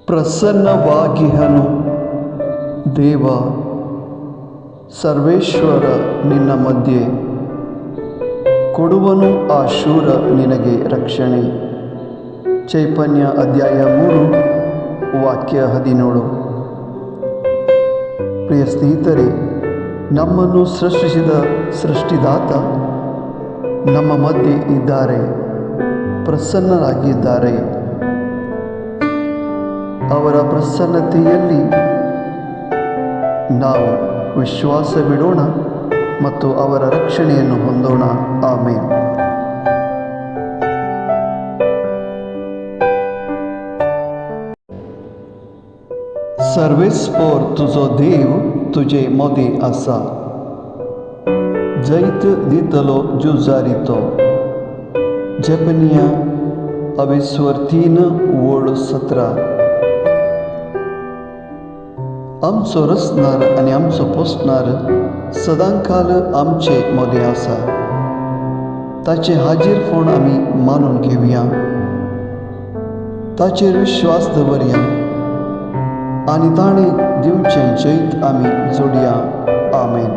ಪ್ರಸನ್ನವಾಗಿಹನು ದೇವ ಸರ್ವೇಶ್ವರ ನಿನ್ನ ಮಧ್ಯೆ, ಕೊಡುವನು ಆ ಶೂರ ನಿನಗೆ ರಕ್ಷಣೆ. ಚೈತನ್ಯ ಅಧ್ಯಾಯ 3 ವಾಕ್ಯ 17. ಪ್ರಿಯ ಸ್ನೇಹಿತರೆ, ನಮ್ಮನ್ನು ಸೃಷ್ಟಿಸಿದ ಸೃಷ್ಟಿದಾತ ನಮ್ಮ ಮಧ್ಯೆ ಇದ್ದಾರೆ, ಪ್ರಸನ್ನರಾಗಿದ್ದಾರೆ. ಅವರ ಪ್ರಸನ್ನತೆಯಲ್ಲಿ ನಾವು ವಿಶ್ವಾಸವಿಡೋಣ ಮತ್ತು ಅವರ ರಕ್ಷಣೆಯನ್ನು ಹೊಂದೋಣ. ಆಮೇನ್. सर्वेस्पोर तुझो देव तुझे मोदी आसा, जैत दितलो जुजारितो. जपनिया 3:17. आमचो रचणार आणि आमचो पोसणार सदांकाल आमचे मोदी आसा. ताचे हाजीरपण आमी मानून घेवया, ताचेर विश्वास दवरया आणि ताणे दिवचें जैत आमी जोडया. आमेन.